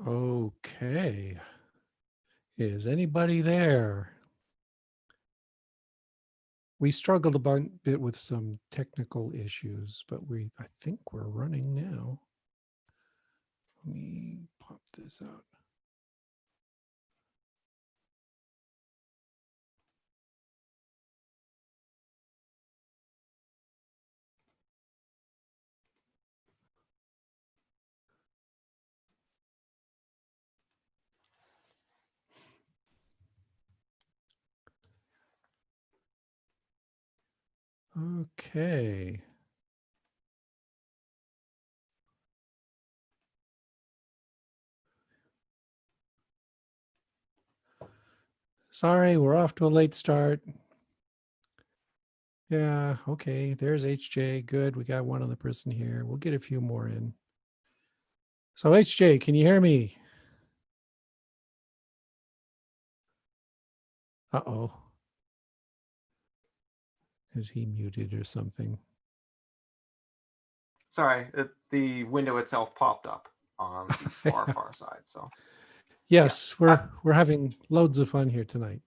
Okay. Is anybody there? We struggled a bit with some technical issues, but I think we're running now. Let me pop this out. Okay. Sorry, we're off to a late start. Yeah, okay. There's HJ. Good. We got one other person here. We'll get a few more in. So HJ, can you hear me? Uh-oh. Is he muted or something? Sorry, the window itself popped up on the far side. So yes, yeah. we're having loads of fun here tonight.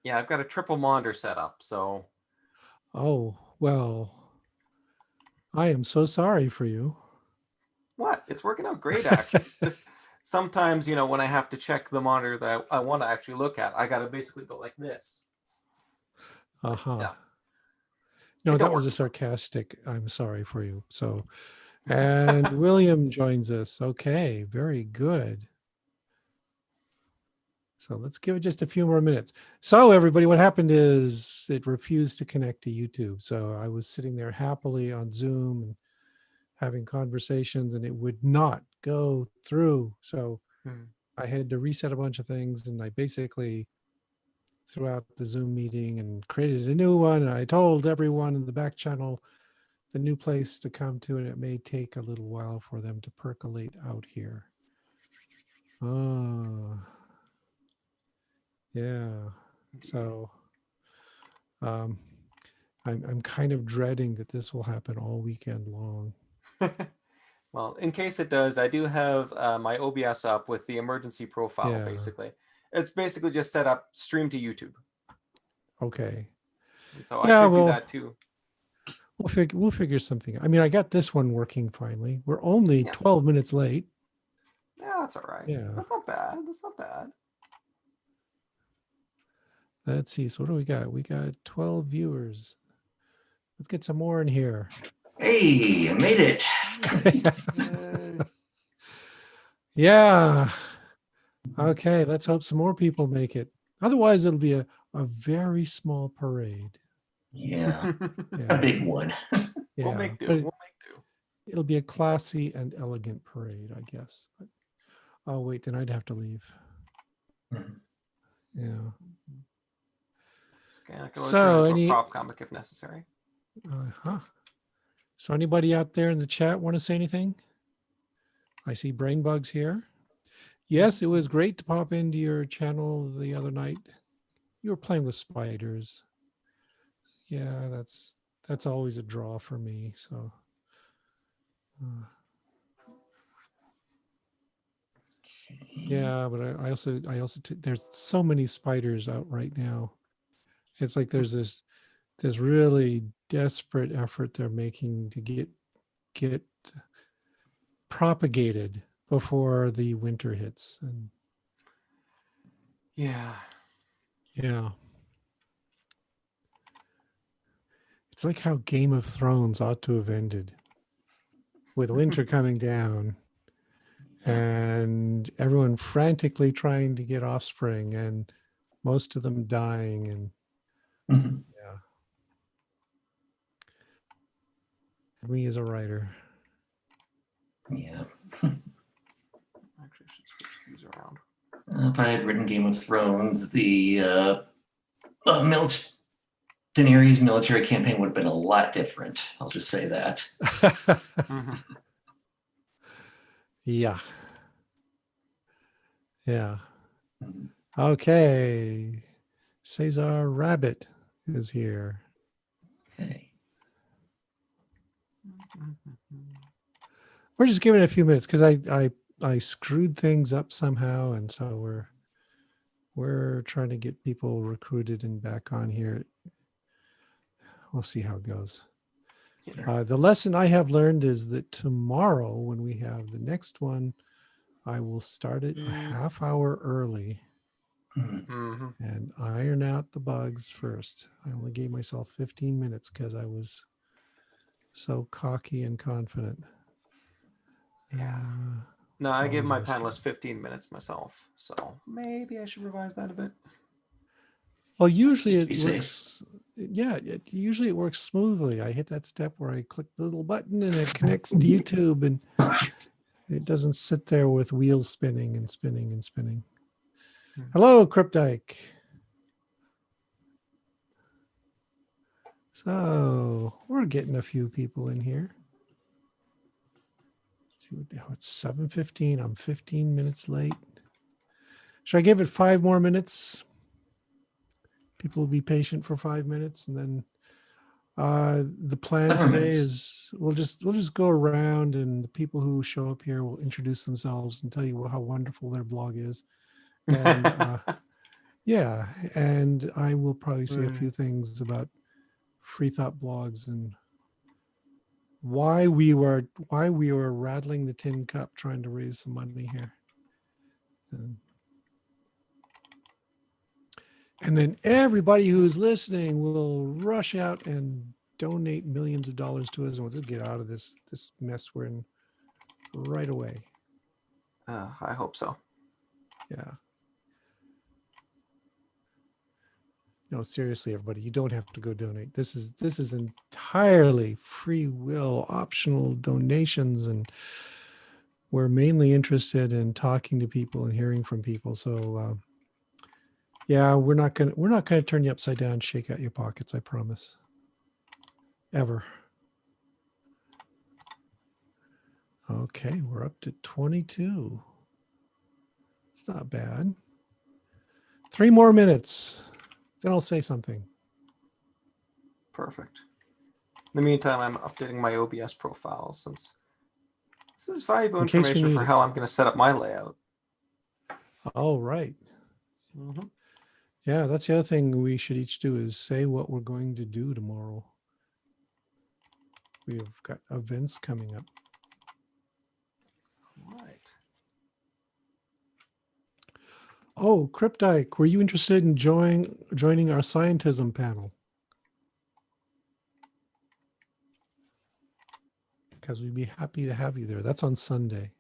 Yeah, I've got a triple monitor set up. So. Oh, well, I am so sorry for you. What? It's working out great, actually. Just sometimes, when I have to check the monitor that I want to actually look at, I got to basically go like this. Uh-huh. Yeah. No, that was a sarcastic, I'm sorry for you. So, and William joins us. Okay, very good. So let's give it just a few more minutes. So everybody, what happened is it refused to connect to YouTube. So I was sitting there happily on Zoom and having conversations and it would not go through. So I had to reset a bunch of things and I basically threw out the Zoom meeting and created a new one. And I told everyone in the back channel the new place to come to, and it may take a little while for them to percolate out here. Oh, yeah. So I'm kind of dreading that this will happen all weekend long. Well, in case it does, I do have my OBS up with the emergency profile, basically. It's basically just set up stream to YouTube. Okay. And so I could do that too. We'll figure something. I mean, I got this one working finally. We're only 12 minutes late. Yeah, that's all right. Yeah. That's not bad. That's not bad. Let's see. So what do we got? We got 12 viewers. Let's get some more in here. Hey, I made it. Yeah. Okay, let's hope some more people make it. Otherwise, it'll be a very small parade. Yeah. A big one. Yeah, we'll make do. It'll be a classy and elegant parade, I guess. But, oh, wait, then I'd have to leave. Yeah. Okay, I can always turn into a prop comic if necessary. So anybody out there in the chat want to say anything? I see Brain Bugs here. Yes, it was great to pop into your channel the other night. You were playing with spiders. Yeah, that's always a draw for me. So. Yeah, but I also there's so many spiders out right now. It's like there's this really desperate effort they're making to get propagated before the winter hits. And yeah. It's like how Game of Thrones ought to have ended, with winter coming down and everyone frantically trying to get offspring and most of them dying. And me as a writer. Yeah. Actually, I should switch these around. If I had written Game of Thrones, the Daenerys military campaign would have been a lot different. I'll just say that. Yeah. Yeah. Okay. Cesar Rabbit is here. Okay. We're just giving it a few minutes because I I screwed things up somehow, and so we're trying to get people recruited and back on here. We'll see how it goes. The lesson I have learned is that tomorrow, when we have the next one, I will start it a half hour early and iron out the bugs first. I only gave myself 15 minutes because I was so cocky and confident. Yeah. No, I give was my a mistake. panelists 15 minutes myself, so maybe I should revise that a bit. Well, usually Just to it be works. Yeah, usually it works smoothly. I hit that step where I click the little button and it connects to YouTube, and it doesn't sit there with wheels spinning and spinning and spinning. Hello, Cryptike. So we're getting a few people in here. Let's see what the hell, it's 7:15. I'm 15 minutes late. Should I give it 5 more minutes? People will be patient for 5 minutes, and then the plan 5 more today minutes. is we'll just go around, and the people who show up here will introduce themselves and tell you how wonderful their blog is. And yeah, and I will probably say a few things about Freethoughtblogs and why we were rattling the tin cup trying to raise some money here. And then everybody who's listening will rush out and donate millions of dollars to us, and we'll just get out of this mess we're in right away. I hope so. Yeah. No, seriously, everybody, you don't have to go donate. This is entirely free will, optional donations, and we're mainly interested in talking to people and hearing from people. So yeah, we're not gonna turn you upside down, shake out your pockets, I promise. Ever. Okay, we're up to 22. It's not bad. 3 more minutes, then I'll say something. Perfect. In the meantime, I'm updating my OBS profile since this is valuable In case we information need for it. how I'm going to set up my layout. Oh, right. Yeah, that's the other thing we should each do is say what we're going to do tomorrow. We've got events coming up. Right. Oh, Cryptike, were you interested in joining our scientism panel? Because we'd be happy to have you there. That's on Sunday.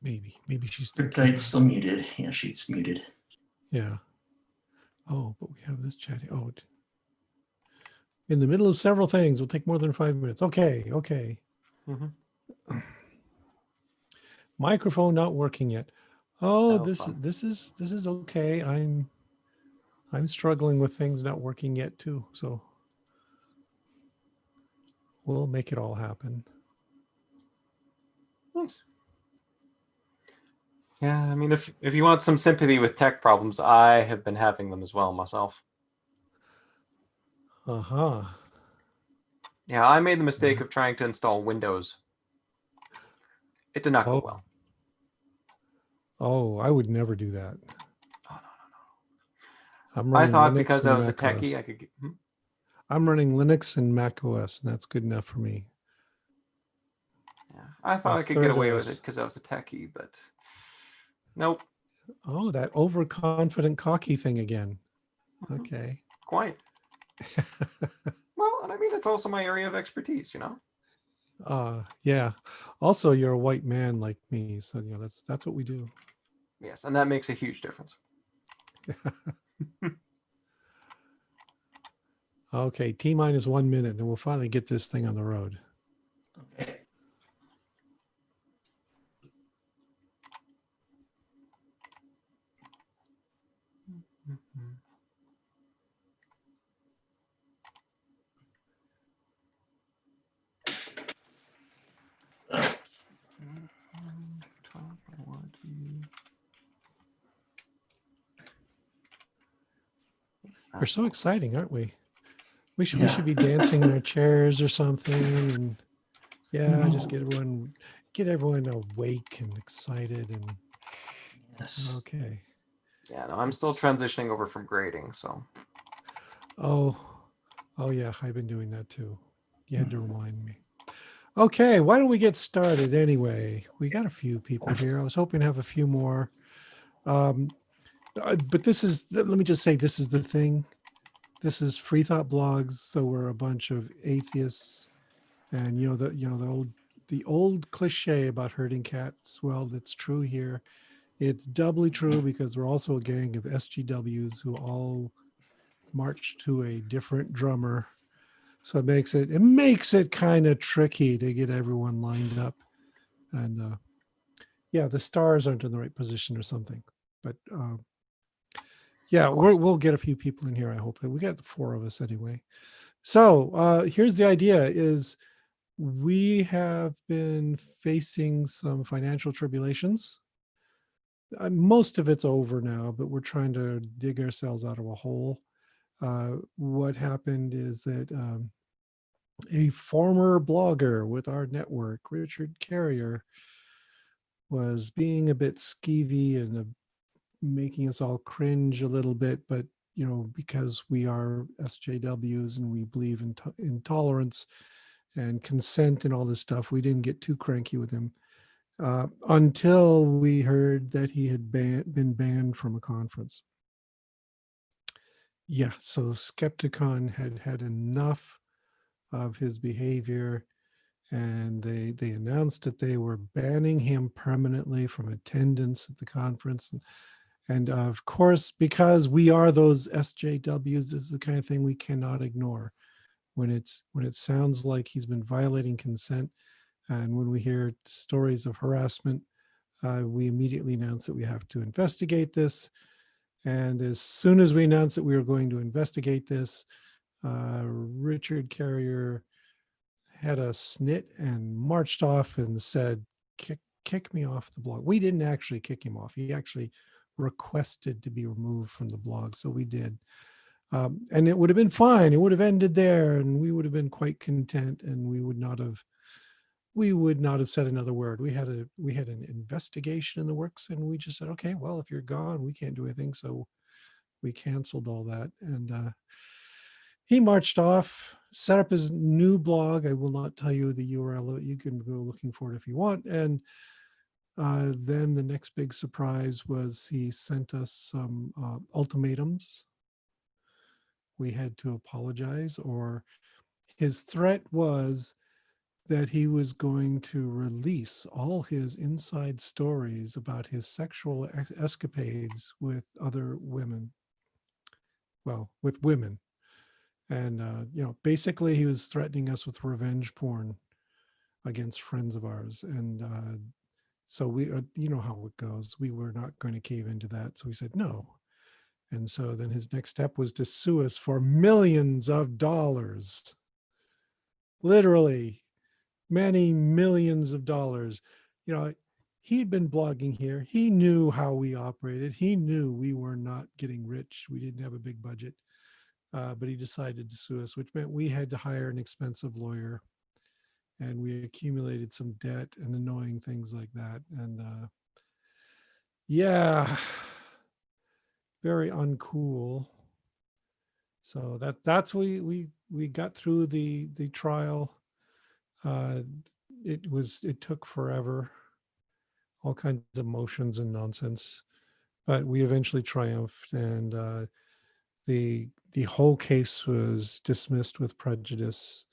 Maybe she's thinking. Cryptite's still muted. Yeah, she's muted. Yeah. Oh, but we have this chat. Oh, in the middle of several things. We'll take more than 5 minutes. Okay. Microphone not working yet. Oh, this is okay. I'm struggling with things not working yet too. So we'll make it all happen. Nice. Yeah, I mean, if you want some sympathy with tech problems, I have been having them as well myself. Uh-huh. Yeah, I made the mistake of trying to install Windows. It did not go well. Oh, I would never do that. Oh, no. I'm I running thought Linux because and I was a Mac OS. techie, I could get... I'm running Linux and Mac OS, and that's good enough for me. Yeah, I thought I could get away with it because I was a techie, but nope. Oh, that overconfident, cocky thing again. Okay. Quite. Well, and I mean, it's also my area of expertise, you know? Yeah. Also, you're a white man like me, so you know that's what we do. Yes, and that makes a huge difference. Okay, T-minus 1 minute, and we'll finally get this thing on the road. Okay. We're so exciting, aren't we? We Yeah. should be dancing in our chairs or something, and just get everyone awake and excited and Yes. okay. Yeah, no, I'm still It's transitioning over from grading, so. oh yeah, I've been doing that too. You had to remind me. Okay, why don't we get started anyway? We got a few people here. I was hoping to have a few more. But let me just say, this is the thing. This is Free Thought Blogs, so we're a bunch of atheists, and the old cliche about herding cats. Well, that's true here. It's doubly true because we're also a gang of SGWs who all march to a different drummer. So it makes it kind of tricky to get everyone lined up, and the stars aren't in the right position or something. But we'll get a few people in here. I hope that we got 4 of us anyway. So here's the idea: is we have been facing some financial tribulations. Most of it's over now, but we're trying to dig ourselves out of a hole. What happened is that a former blogger with our network, Richard Carrier, was being a bit skeevy and making us all cringe a little bit, but because we are SJWs and we believe in tolerance and consent and all this stuff, we didn't get too cranky with him until we heard that he had been banned from a conference. Yeah, so Skepticon had enough of his behavior, and they announced that they were banning him permanently from attendance at the conference. And of course, because we are those SJWs, this is the kind of thing we cannot ignore. When it sounds like he's been violating consent, and when we hear stories of harassment, we immediately announce that we have to investigate this. And as soon as we announced that we were going to investigate this, Richard Carrier had a snit and marched off and said, kick me off the blog. We didn't actually kick him off. He actually requested to be removed from the blog. So we did. And it would have been fine. It would have ended there, and we would have been quite content, and we would not have said another word. We had an investigation in the works, and we just said, okay, well, if you're gone, we can't do anything. So we canceled all that. And he marched off, set up his new blog. I will not tell you the URL. You can go looking for it if you want. And then the next big surprise was he sent us some ultimatums. We had to apologize, or his threat was that he was going to release all his inside stories about his sexual escapades with other women. Well, with women. And, basically he was threatening us with revenge porn against friends of ours. And so we, you know how it goes. We were not going to cave into that. So we said no. And so then his next step was to sue us for millions of dollars. Literally many millions of dollars. He'd been blogging here. He knew how we operated. He knew we were not getting rich. We didn't have a big budget. But he decided to sue us, which meant we had to hire an expensive lawyer, and we accumulated some debt and annoying things like that. And very uncool. So that's we got through the trial. It took forever, all kinds of motions and nonsense, but we eventually triumphed, and the whole case was dismissed with prejudice.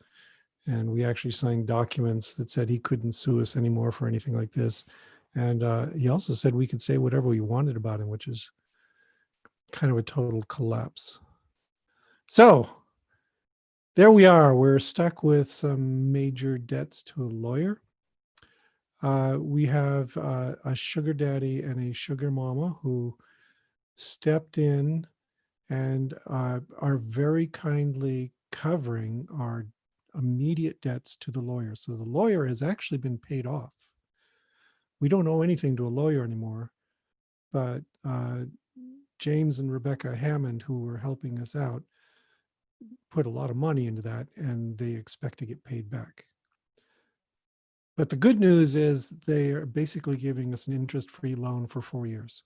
And we actually signed documents that said he couldn't sue us anymore for anything like this. And he also said we could say whatever we wanted about him, which is kind of a total collapse. So there we are. We're stuck with some major debts to a lawyer. We have a sugar daddy and a sugar mama who stepped in and are very kindly covering our immediate debts to the lawyer. So the lawyer has actually been paid off. We don't owe anything to a lawyer anymore, but James and Rebecca Hammond, who were helping us out, put a lot of money into that, and they expect to get paid back. But the good news is they are basically giving us an interest-free loan for 4 years.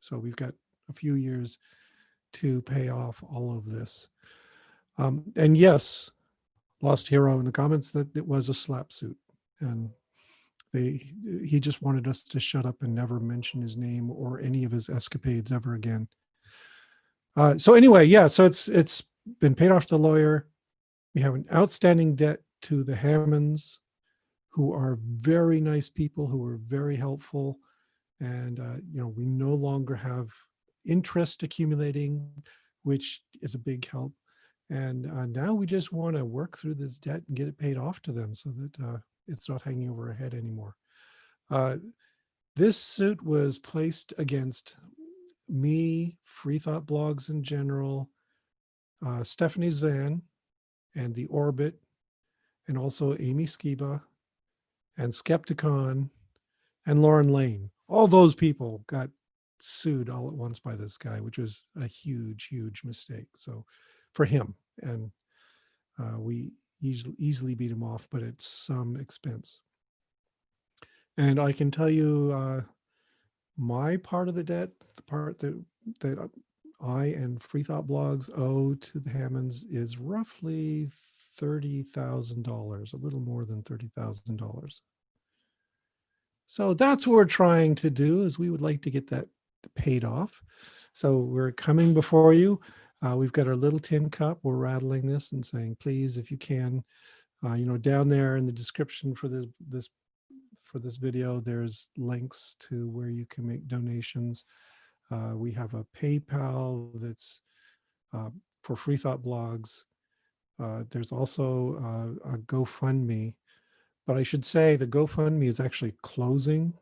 So we've got a few years to pay off all of this. And yes, Lost Hero in the comments that it was a slap suit, and he just wanted us to shut up and never mention his name or any of his escapades ever again. So anyway, yeah, so it's been paid off to the lawyer. We have an outstanding debt to the Hammonds, who are very nice people, who are very helpful. And, we no longer have interest accumulating, which is a big help. And now we just want to work through this debt and get it paid off to them so that it's not hanging over our head anymore. This suit was placed against me, Freethoughtblogs in general, Stephanie Zvan, and The Orbit, and also Amy Skiba, and Skepticon, and Lauren Lane. All those people got sued all at once by this guy, which was a huge, huge mistake. So for him, and we easily beat him off, but at some expense. And I can tell you my part of the debt, the part that I and Freethoughtblogs owe to the Hammonds is roughly $30,000, a little more than $30,000. So that's what we're trying to do, is we would like to get that paid off. So we're coming before you. We've got our little tin cup. We're rattling this and saying, please, if you can, down there in the description for this video, there's links to where you can make donations. We have a PayPal that's for Freethoughtblogs. There's also a GoFundMe. But I should say the GoFundMe is actually closing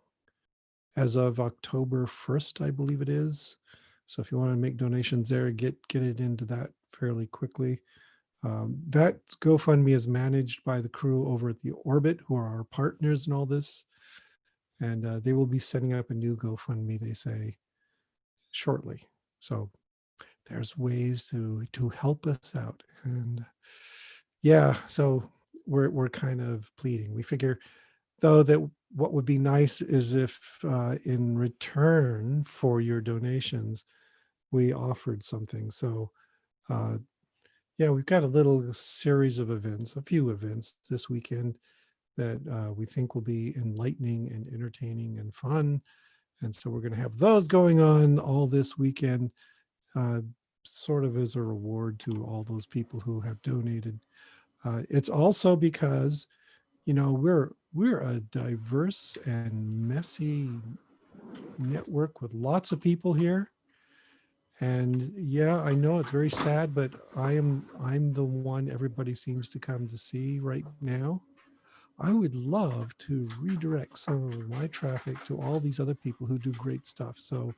as of October 1st, I believe it is. So if you want to make donations there, get it into that fairly quickly. That GoFundMe is managed by the crew over at the Orbit, who are our partners in all this. And they will be setting up a new GoFundMe, they say, shortly. So there's ways to help us out. And yeah, so we're kind of pleading. We figure, though, that what would be nice is if in return for your donations, we offered something. So yeah, we've got a little series of events, a few events this weekend that we think will be enlightening and entertaining and fun. And so we're going to have those going on all this weekend, sort of as a reward to all those people who have donated. It's also because, we're a diverse and messy network with lots of people here. And yeah, I know it's very sad, but I'm the one everybody seems to come to see right now. I would love to redirect some of my traffic to all these other people who do great stuff. So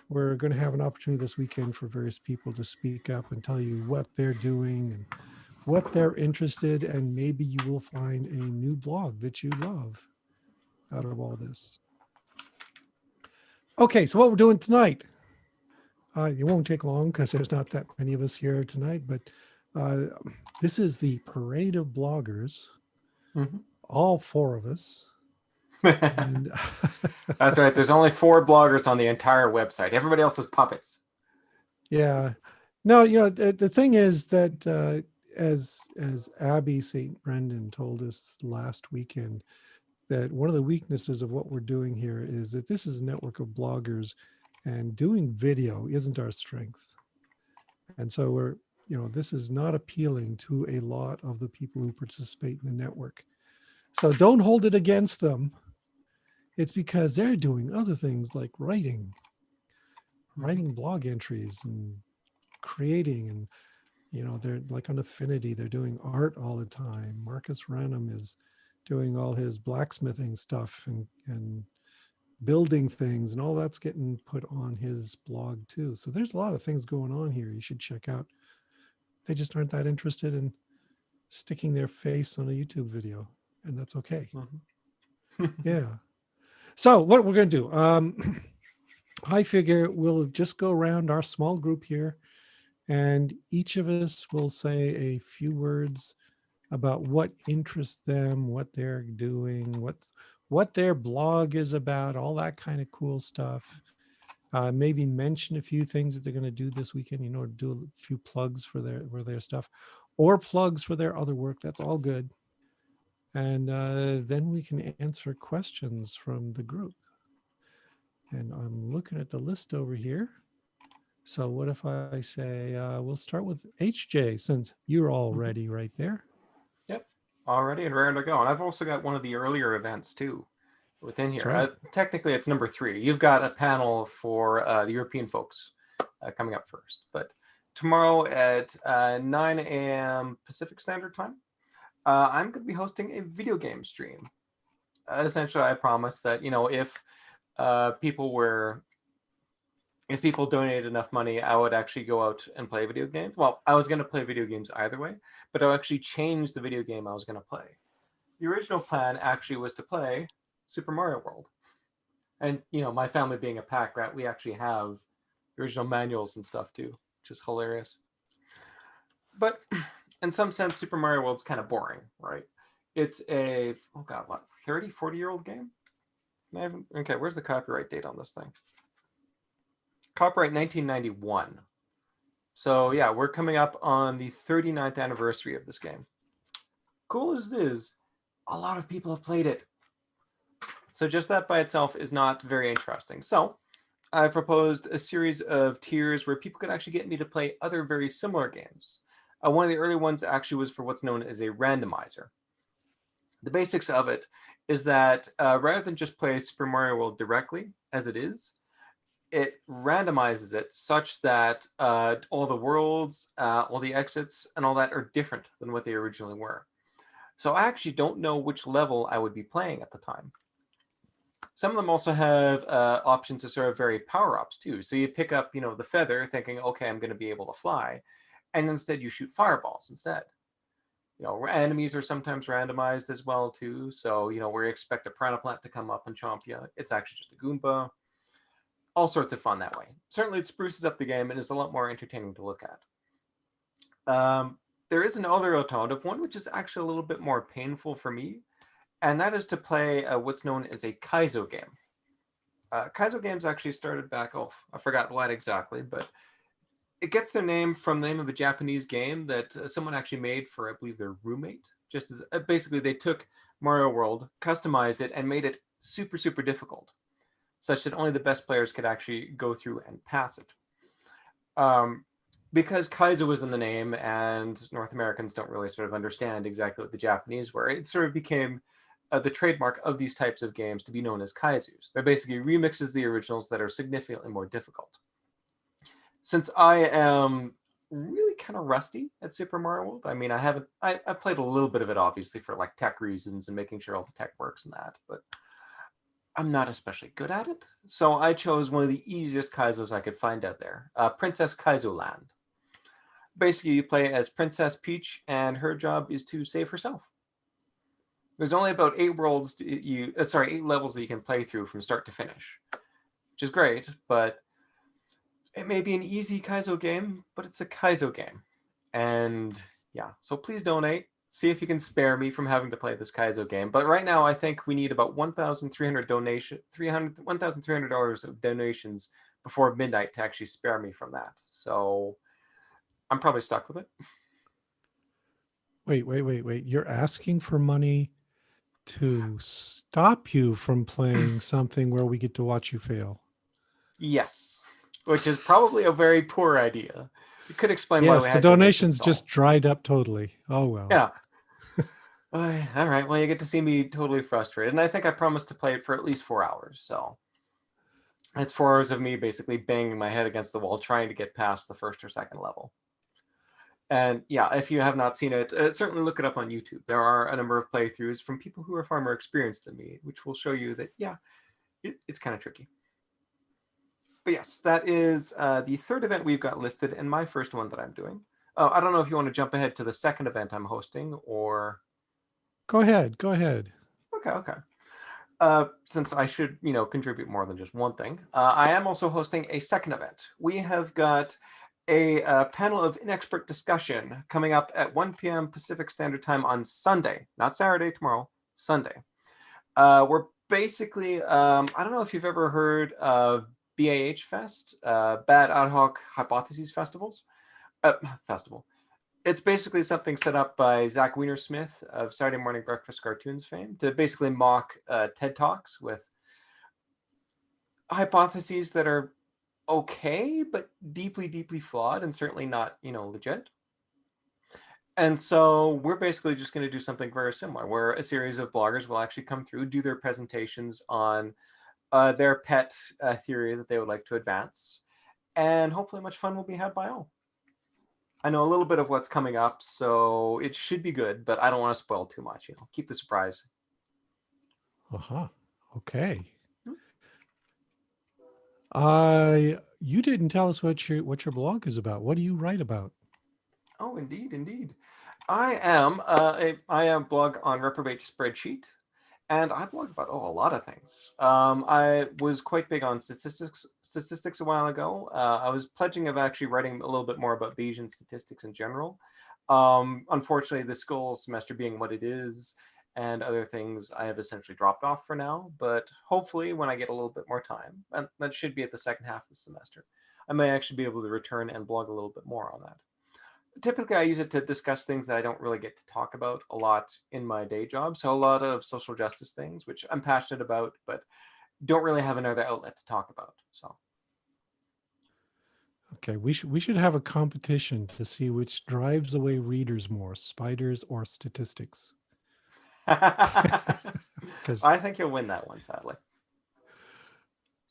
we're going to have an opportunity this weekend for various people to speak up and tell you what they're doing and what they're interested in, and maybe you will find a new blog that you love out of all this. Okay, so what we're doing tonight, it won't take long because there's not that many of us here tonight, but this is the parade of bloggers, all 4 of us. And that's right. There's only 4 bloggers on the entire website. Everybody else is puppets. Yeah. No, the thing is that as Abby St. Brendan told us last weekend, that one of the weaknesses of what we're doing here is that this is a network of bloggers, and doing video isn't our strength. And so this is not appealing to a lot of the people who participate in the network. So don't hold it against them. It's because they're doing other things like writing blog entries and creating, and they're like on Affinity, they're doing art all the time. Marcus Renham is doing all his blacksmithing stuff and building things, and all that's getting put on his blog too. So there's a lot of things going on here you should check out. They just aren't that interested in sticking their face on a YouTube video, and that's okay. Yeah. So what we're going to do, I figure we'll just go around our small group here and each of us will say a few words about what interests them, what they're doing, what their blog is about, all that kind of cool stuff. Maybe mention a few things that they're going to do this weekend, do a few plugs for their stuff, or plugs for their other work. That's all good. And then we can answer questions from the group. And I'm looking at the list over here. So what if I say, we'll start with HJ, since you're already right there. Yep, already and raring to go. And I've also got one of the earlier events too within here. Right. Technically, it's number 3. You've got a panel for the European folks coming up first. But tomorrow at 9 a.m. Pacific Standard Time, I'm going to be hosting a video game stream. Essentially, I promised that, if people donated enough money, I would actually go out and play video games. Well, I was going to play video games either way, but I'll actually change the video game I was going to play. The original plan actually was to play Super Mario World. And, my family being a pack rat, we actually have the original manuals and stuff too, which is hilarious. But in some sense, Super Mario World's kind of boring, right? It's a, 30, 40-year-old game? Okay, where's the copyright date on this thing? Copyright 1991. So yeah, we're coming up on the 39th anniversary of this game. Cool as it is, a lot of people have played it. So just that by itself is not very interesting. So I proposed a series of tiers where people could actually get me to play other very similar games. One of the early ones actually was for what's known as a randomizer. The basics of it is that rather than just play Super Mario World directly as it is, it randomizes it such that all the worlds, all the exits, and all that are different than what they originally were. So I actually don't know which level I would be playing at the time. Some of them also have options to sort of vary power-ups too. So you pick up, the feather, thinking, okay, I'm going to be able to fly, and instead you shoot fireballs instead. Enemies are sometimes randomized as well too. So where you expect a piranha plant to come up and chomp you, it's actually just a Goomba. All sorts of fun that way. Certainly it spruces up the game and is a lot more entertaining to look at. There is another alternative one, which is actually a little bit more painful for me, and that is to play what's known as a Kaizo game. Kaizo games actually started back, I forgot what exactly, but it gets their name from the name of a Japanese game that someone actually made for, I believe, their roommate. Just as basically they took Mario World, customized it, and made it super, super difficult, such that only the best players could actually go through and pass it. Because Kaizo was in the name and North Americans don't really sort of understand exactly what the Japanese were, it sort of became the trademark of these types of games to be known as Kaizus. They're basically remixes of the originals that are significantly more difficult. Since I am really kind of rusty at Super Mario World, I mean, I played a little bit of it, obviously, for like tech reasons and making sure all the tech works and that, but I'm not especially good at it. So I chose one of the easiest Kaizos I could find out there, Princess Kaizo Land. Basically, you play as Princess Peach, and her job is to save herself. There's only about 8 levels that you can play through from start to finish, which is great, but it may be an easy Kaizo game, but it's a Kaizo game. And yeah, so please donate. See if you can spare me from having to play this Kaizo game. But right now, I think we need about $1,300 of donations before midnight to actually spare me from that. So I'm probably stuck with it. Wait. You're asking for money to stop you from playing something where we get to watch you fail. Yes, which is probably a very poor idea. You could explain why we Yes, had the donations to just dried up totally. Oh, well. Yeah. All right. Well, you get to see me totally frustrated. And I think I promised to play it for at least 4 hours. So it's 4 hours of me basically banging my head against the wall, trying to get past the first or second level. And yeah, if you have not seen it, certainly look it up on YouTube. There are a number of playthroughs from people who are far more experienced than me, which will show you that, yeah, it's kind of tricky. But yes, that is the third event we've got listed and my first one that I'm doing. I don't know if you want to jump ahead to the second event I'm hosting or... Go ahead. Okay. Since I should, contribute more than just one thing, I am also hosting a second event. We have got a panel of inexpert discussion coming up at 1 p.m. Pacific Standard Time on Sunday, not Saturday, tomorrow, Sunday. We're basically, I don't know if you've ever heard of BAH Fest, Bad Ad Hoc Hypotheses Festivals. Festival. It's basically something set up by Zach Wiener-Smith of Saturday Morning Breakfast Cartoons fame to basically mock TED Talks with hypotheses that are okay, but deeply, deeply flawed and certainly not, legit. And so we're basically just going to do something very similar, where a series of bloggers will actually come through, do their presentations on their pet theory that they would like to advance, and hopefully much fun will be had by all. I know a little bit of what's coming up, so it should be good, but I don't want to spoil too much. Keep the surprise. Okay. You didn't tell us what your blog is about. What do you write about? Oh, indeed. I am a blog on Reprobate Spreadsheet, and I blog about a lot of things. I was quite big on statistics a while ago. I was pledging of actually writing a little bit more about Bayesian statistics in general. Unfortunately, the school semester being what it is, and other things, I have essentially dropped off for now. But hopefully, when I get a little bit more time, and that should be at the second half of the semester, I may actually be able to return and blog a little bit more on that. Typically, I use it to discuss things that I don't really get to talk about a lot in my day job. So a lot of social justice things, which I'm passionate about, but don't really have another outlet to talk about. So. Okay, we should have a competition to see which drives away readers more, spiders or statistics. I think you'll win that one, sadly.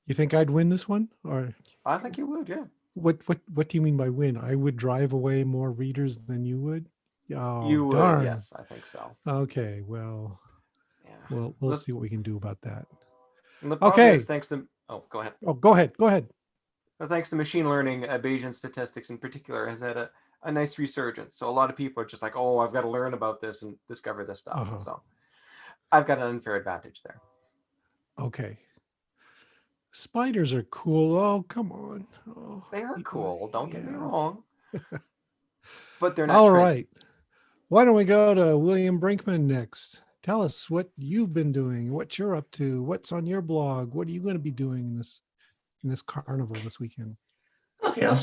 You think I'd win this one, or? I think you would, yeah. What do you mean by win? I would drive away more readers than you would? Oh, you would, darn. yes, I think so. Okay, well, yeah. We'll see what we can do about that. And the problem is, thanks to go ahead. Oh, go ahead. But thanks to machine learning, Bayesian statistics in particular has had a nice resurgence. So a lot of people are just like, oh, I've got to learn about this and discover this stuff. So I've got an unfair advantage there. Okay. Spiders are cool. Oh, come on. Oh, they are cool. Don't get me wrong. But they're not. All right. Why don't we go to William Brinkman next? Tell us what you've been doing, what you're up to, what's on your blog. What are you going to be doing in this carnival this weekend? Okay, I'll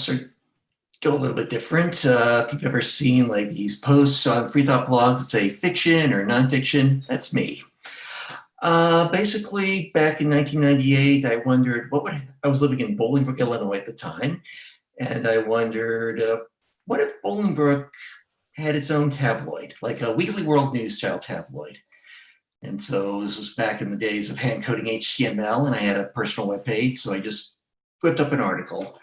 go a little bit different. If you've ever seen like these posts on Freethoughtblogs that say fiction or nonfiction, that's me. Basically, back in 1998, I wondered I was living in Bolingbrook, Illinois at the time, and I wondered, what if Bolingbrook had its own tabloid, like a Weekly World News style tabloid? And so this was back in the days of hand coding HTML, and I had a personal webpage, so I just whipped up an article.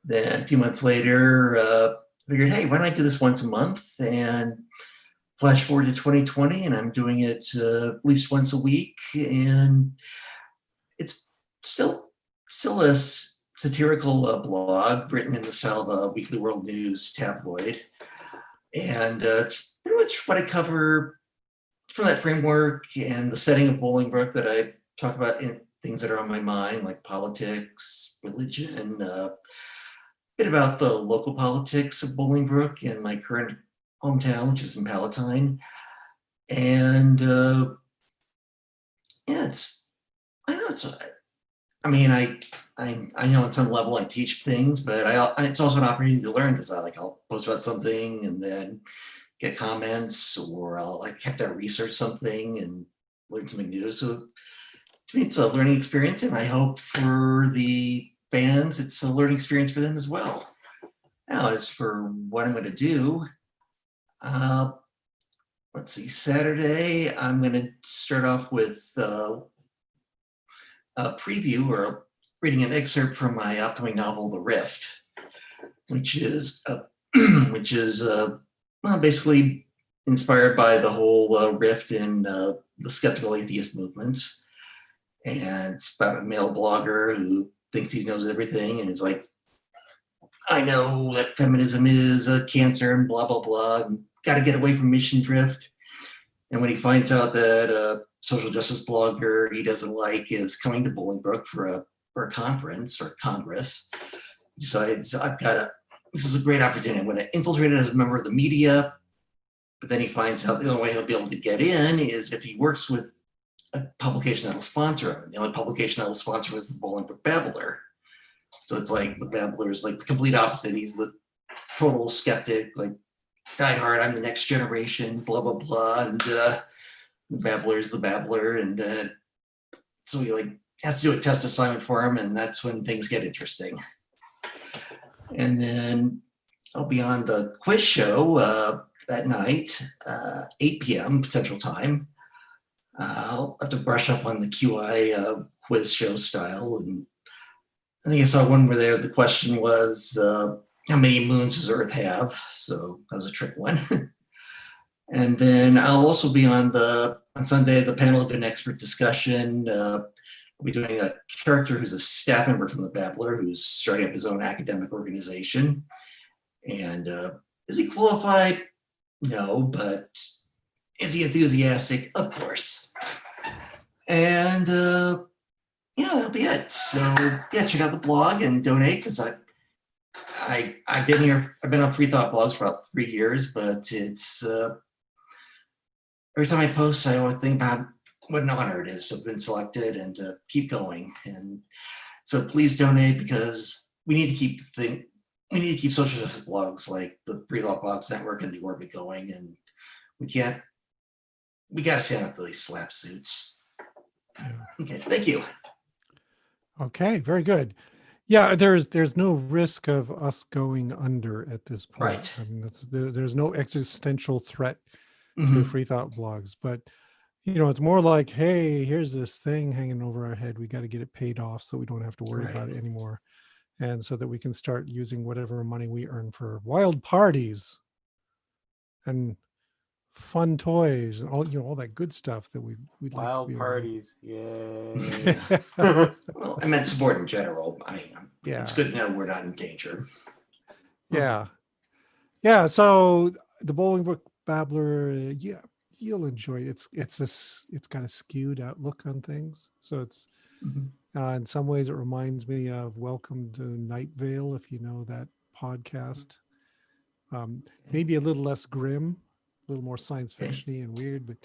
Then a few months later, figured, hey, why don't I do this once a month? And flash forward to 2020, and I'm doing it at least once a week, and it's still a satirical blog written in the style of a Weekly World News tabloid, and it's pretty much what I cover from that framework and the setting of Bolingbrook that I talk about in things that are on my mind, like politics, religion, a bit about the local politics of Bolingbrook and my current hometown, which is in Palatine. And yeah, I know on some level I teach things, but it's also an opportunity to learn, because I'll post about something and then get comments, or I'll have to research something and learn something new. So to me, it's a learning experience, and I hope for the fans, it's a learning experience for them as well. Now, as for what I'm going to do, let's see, Saturday, I'm going to start off with a preview, or reading an excerpt from my upcoming novel, The Rift, which is basically inspired by the whole rift in the skeptical atheist movements. And it's about a male blogger who thinks he knows everything and is like, I know that feminism is a cancer and blah, blah, blah, and got to get away from mission drift. And when he finds out that a social justice blogger he doesn't like is coming to Bolingbrook for a conference or congress, he decides, I've got to this is a great opportunity. I'm going to infiltrate it as a member of the media. But then he finds out the only way he'll be able to get in is if he works with a publication that will sponsor him. And the only publication that will sponsor him is the Bolingbroke Babbler. So it's like the Babbler is like the complete opposite. He's the total skeptic, like die hard, I'm the next generation, blah, blah, blah. And the Babbler is the Babbler. And so he like has to do a test assignment for him. And that's when things get interesting. And then I'll be on the quiz show that night, 8 p.m. potential time. I'll have to brush up on the QI quiz show style. And I think I saw one where there the question was, how many moons does Earth have? So that was a trick one. And then I'll also be on Sunday, the panel of an expert discussion. We'll be doing a character who's a staff member from the Babbler who's starting up his own academic organization. And is he qualified? No, but is he enthusiastic? Of course. And yeah, that'll be it. So yeah, check out the blog and donate because I've been here. I've been on Freethoughtblogs for about 3 years, but it's every time I post, I always think about what an honor it is to have been selected and to keep going. And so please donate because we need to keep social justice blogs like the Freethoughtblogs Network and the Orbit going, and we got to stand up to these slap suits. Yeah. Okay, thank you. Okay, very good. Yeah, there's no risk of us going under at this point. Right. I mean, there's no existential threat to Mhm. Freethought blogs, but it's more like, hey, here's this thing hanging over our head. We got to get it paid off so we don't have to worry Right. about it anymore, and so that we can start using whatever money we earn for wild parties and fun toys and all that good stuff that we'd like to Wild be able parties. Yay. to do. Well, I meant support in general. Yeah. It's good to know we're not in danger. Yeah. Yeah. So the Bolingbroke Babbler, yeah, you'll enjoy it. It's got a skewed outlook on things. So it's Mhm. in some ways it reminds me of Welcome to Night Vale, if you know that podcast. Maybe a little less grim, a little more science fiction-y and weird, but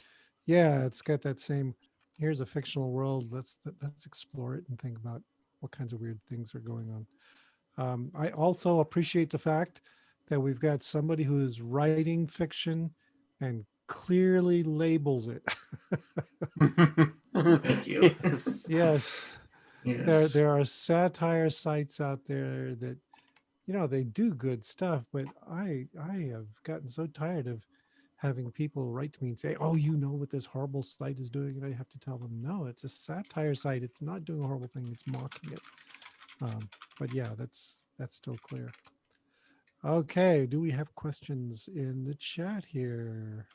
yeah, it's got that same, here's a fictional world. Let's explore it and think about what kinds of weird things are going on. I also appreciate the fact that we've got somebody who is writing fiction and clearly labels it. Thank you. Yes. Yes. Yes. There are satire sites out there that, they do good stuff, but I have gotten so tired of having people write to me and say, oh, what this horrible site is doing. And I have to tell them, no, it's a satire site. It's not doing a horrible thing. It's mocking it. But yeah, that's still clear. Okay. Do we have questions in the chat here?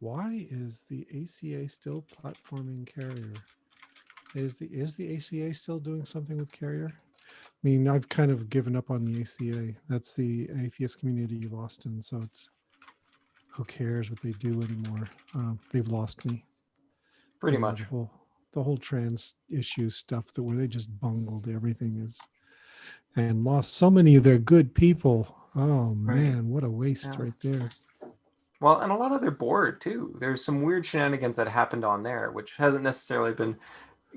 Why is the ACA still platforming Carrier? Is the ACA still doing something with Carrier? I mean, I've kind of given up on the ACA. That's the Atheist Community of Austin. So it's, who cares what they do anymore? They've lost me. Pretty much. The whole trans issue stuff where they just bungled everything and lost so many of their good people. Oh man, what a waste right there. Well, and a lot of their board too. There's some weird shenanigans that happened on there, which hasn't necessarily been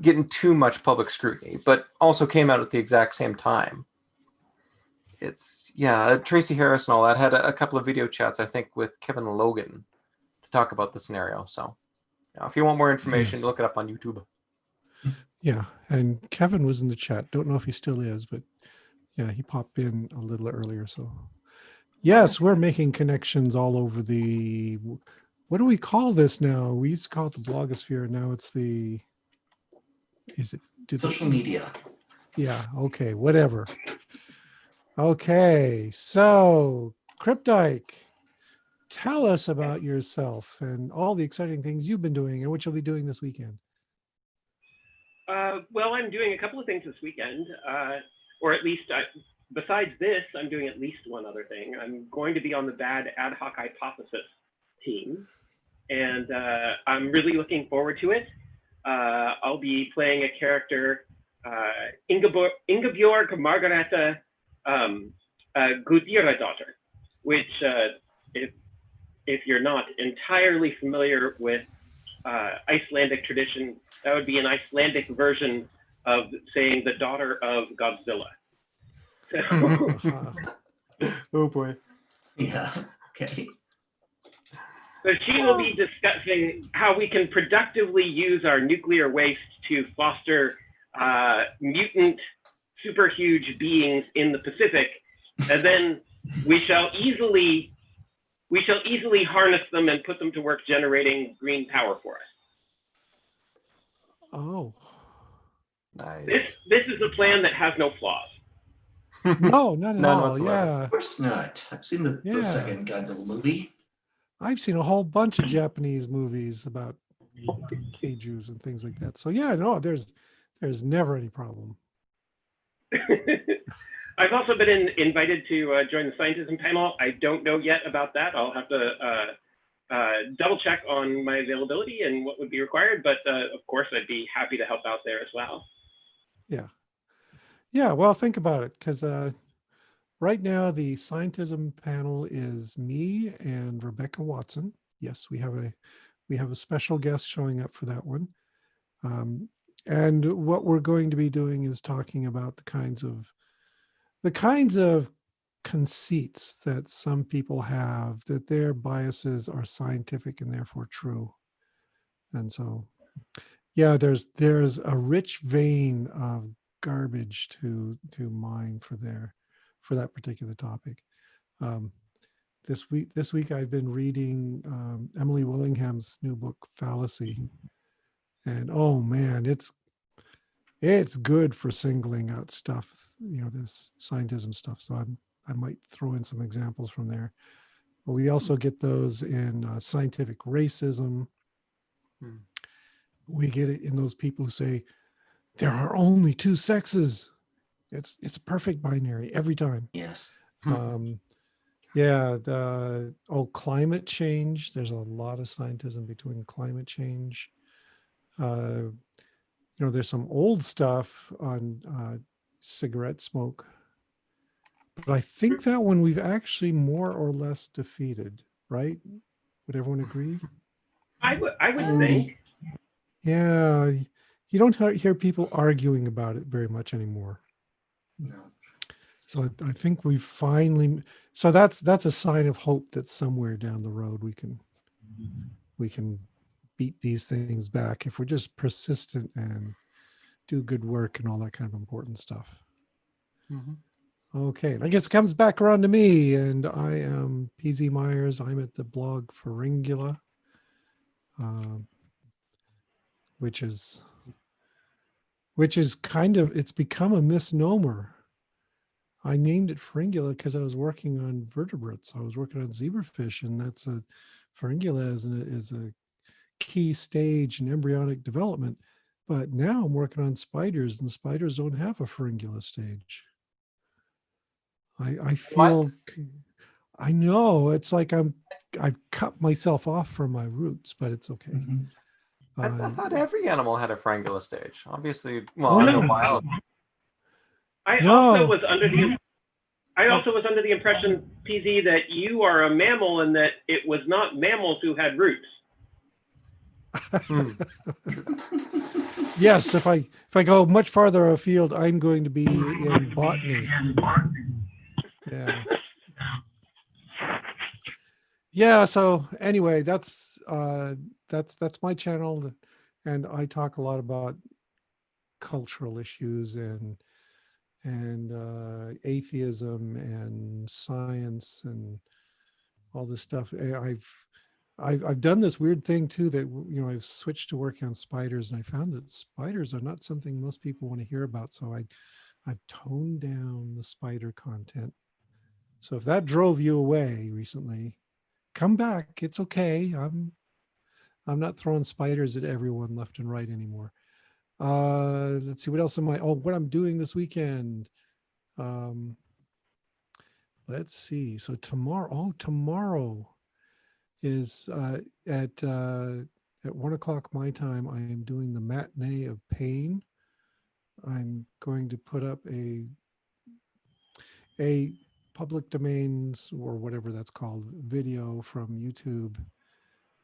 getting too much public scrutiny, but also came out at the exact same time. It's, Tracy Harris and all that had a couple of video chats, I think, with Kevin Logan to talk about the scenario. So if you want more information, look it up on YouTube. Yeah, and Kevin was in the chat. Don't know if he still is, but yeah, he popped in a little earlier. So yes, we're making connections all over the, what do we call this now? We used to call it the blogosphere. Now it's Social media. Yeah, okay, whatever. Okay, so Cryptike, tell us about yourself and all the exciting things you've been doing and what you'll be doing this weekend. Well, I'm doing a couple of things this weekend, or at least besides this, I'm doing at least one other thing. I'm going to be on the Bad Ad Hoc Hypothesis team, and I'm really looking forward to it. I'll be playing a character Ingeborg Margareta Gudira-daughter, which, if you're not entirely familiar with Icelandic tradition, that would be an Icelandic version of saying the daughter of Godzilla. So, Oh boy. Yeah. Okay. so she will be discussing how we can productively use our nuclear waste to foster mutant, super huge beings in the Pacific, and then we shall easily harness them and put them to work generating green power for us. Oh, Nice. This is a plan that has no flaws. no, not at None all. whatsoever. Yeah, Of course not. I've seen the Yeah. second Godzilla movie. I've seen a whole bunch of Japanese movies about kaijus and things like that. So yeah, no, there's never any problem. I've also been invited to join the scientism panel. I don't know yet about that. I'll have to double check on my availability and what would be required. But of course, I'd be happy to help out there as well. Yeah, well, think about it, because right now the scientism panel is me and Rebecca Watson. Yes, we have a special guest showing up for that one. And what we're going to be doing is talking about the kinds of conceits that some people have, that their biases are scientific and therefore true. And so, yeah, there's a rich vein of garbage to mine for that particular topic. This week I've been reading Emily Willingham's new book, Fallacy, and oh man, it's good for singling out stuff, this scientism stuff. So I might throw in some examples from there. But we also get those in scientific racism. We get it in those people who say there are only two sexes. It's a perfect binary every time. Yes. Yeah, climate change. There's a lot of scientism between climate change. There's some old stuff on cigarette smoke, but I think that one we've actually more or less defeated, right? Would everyone agree? I would think. Yeah, you don't hear people arguing about it very much anymore. No. So I think we've finally. So that's a sign of hope that somewhere down the road we can beat these things back if we're just persistent and do good work and all that kind of important stuff. Okay, and I guess it comes back around to me, and I am PZ Myers. I'm at the blog Pharyngula, which is kind of, it's become a misnomer. I named it Pharyngula because I was working on vertebrates. I was working on zebrafish, and that's Pharyngula is a key stage in embryonic development. But now I'm working on spiders, and spiders don't have a Pharyngula stage. I feel, What? I know, it's like I've cut myself off from my roots, but it's okay. I thought every animal had a Pharyngula stage. Obviously, well, Oh, in no. the wild. I No. also was under the impression, PZ, that you are a mammal and that it was not mammals who had roots. Yes, if I go much farther afield, I'm going to be in botany. Yeah. So anyway, that's my channel, and I talk a lot about cultural issues and atheism and science and all this stuff. I've done this weird thing too, that I've switched to working on spiders, and I found that spiders are not something most people want to hear about. So I've toned down the spider content. So if that drove you away recently, come back. It's okay. I'm not throwing spiders at everyone left and right anymore. Let's see, what else am I? Oh, what I'm doing this weekend. Let's see. So tomorrow is at 1 o'clock my time. I am doing the Matinee of Pain I'm going to put up a public domains or whatever that's called video from YouTube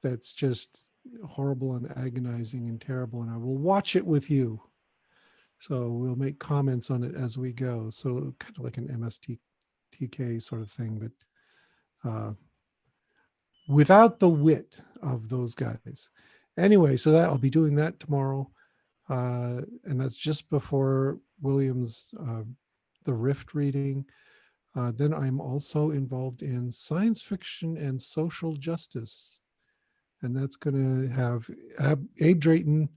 that's just horrible and agonizing and terrible, and I will watch it with you. So we'll make comments on it as we go. So kind of like an MSTK sort of thing, but without the wit of those guys. Anyway, so that I'll be doing that tomorrow. And that's just before William's The Rift reading. Then I'm also involved in science fiction and social justice. And that's going to have Abe Drayton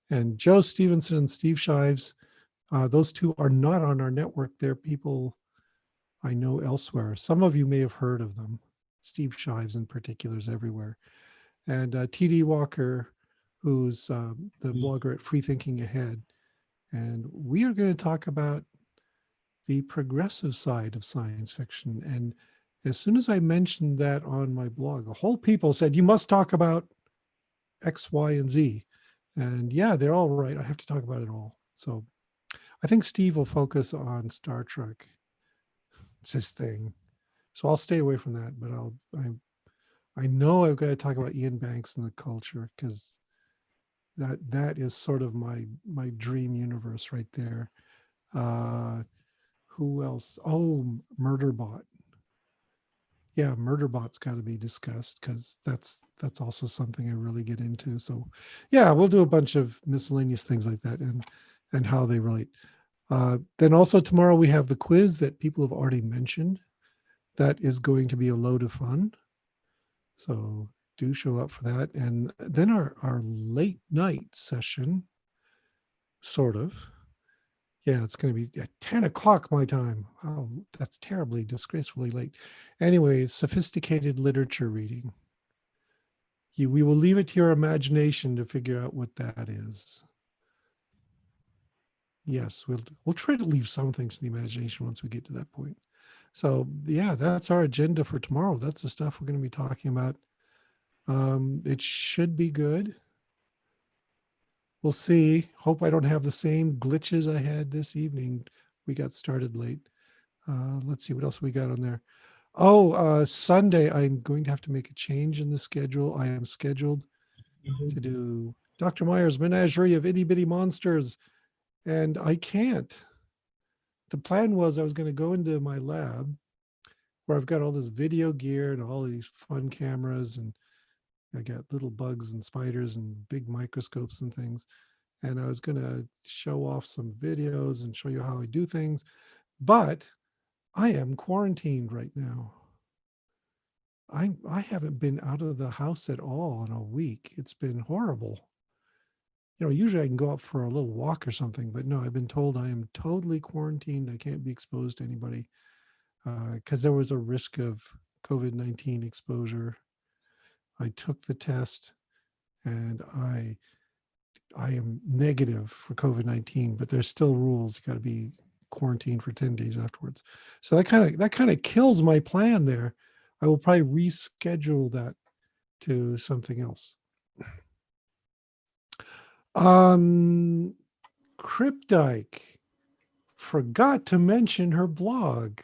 and Joe Stevenson and Steve Shives. Those two are not on our network. They're people I know elsewhere. Some of you may have heard of them. Steve Shives in particular is everywhere. And TD Walker, who's the blogger at Free Thinking Ahead. And we are going to talk about the progressive side of science fiction. And as soon as I mentioned that on my blog, a whole people said, you must talk about X, Y, and Z. And yeah, they're all right. I have to talk about it all. So I think Steve will focus on Star Trek. It's his thing. So I'll stay away from that, but I know I've got to talk about Ian Banks and the culture, because that is sort of my dream universe right there. Who else? Oh, Murderbot. Yeah, Murderbot's got to be discussed, because that's also something I really get into. So yeah, we'll do a bunch of miscellaneous things like that and how they relate. Then also tomorrow we have the quiz that people have already mentioned. That is going to be a load of fun. So do show up for that. And then our late night session, sort of. Yeah, it's going to be at 10 o'clock my time. Oh, that's terribly, disgracefully late. Anyway, sophisticated literature reading. We will leave it to your imagination to figure out what that is. Yes, we'll try to leave some things to the imagination once we get to that point. So yeah, that's our agenda for tomorrow. That's the stuff we're going to be talking about. It should be good. We'll see. Hope I don't have the same glitches I had this evening. We got started late. Let's see what else we got on there. Oh, Sunday, I'm going to have to make a change in the schedule. I am scheduled to do Dr. Meyer's Menagerie of Itty Bitty Monsters, and I can't. The plan was I was going to go into my lab where I've got all this video gear and all these fun cameras, and I got little bugs and spiders and big microscopes and things. And I was going to show off some videos and show you how I do things. But I am quarantined right now. I haven't been out of the house at all in a week. It's been horrible. You know, usually I can go out for a little walk or something, but no, I've been told I am totally quarantined. I can't be exposed to anybody because there was a risk of COVID-19 exposure. I took the test and I am negative for COVID-19, but there's still rules. You got to be quarantined for 10 days afterwards. So that kind of kills my plan there. I will probably reschedule that to something else. Cryptdyke forgot to mention her blog.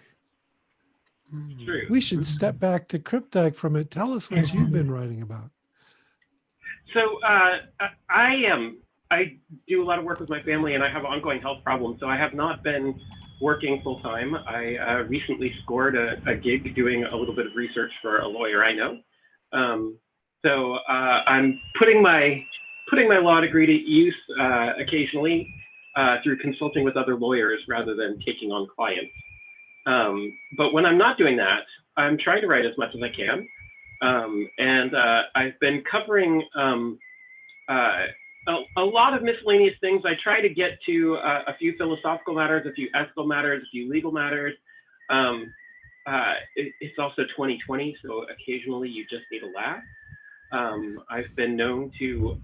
True. We should step back to Cryptdyke from it. Tell us what you've been writing about. So I do a lot of work with my family, and I have ongoing health problems, so I have not been working full time. I recently scored a gig doing a little bit of research for a lawyer I know. So I'm putting my law degree to use occasionally through consulting with other lawyers rather than taking on clients. But when I'm not doing that, I'm trying to write as much as I can. And I've been covering a lot of miscellaneous things. I try to get to a few philosophical matters, a few ethical matters, a few legal matters. It's also 2020, so occasionally you just need a laugh. I've been known to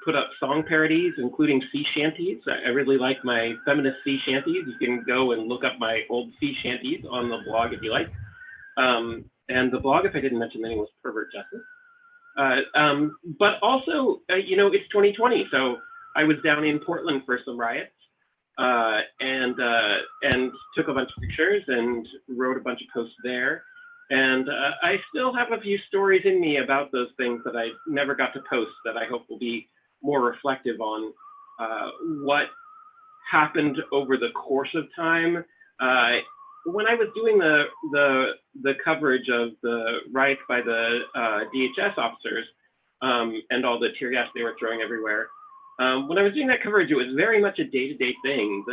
put up song parodies, including sea shanties. I really like my feminist sea shanties. You can go and look up my old sea shanties on the blog if you like. And the blog, if I didn't mention the name, was Pervert Justice. But also, you know, it's 2020, so I was down in Portland for some riots, and took a bunch of pictures and wrote a bunch of posts there. And I still have a few stories in me about those things that I never got to post that I hope will be more reflective on what happened over the course of time. When I was doing the coverage of the riots by the DHS officers and all the tear gas they were throwing everywhere, when I was doing that coverage, it was very much a day-to-day thing.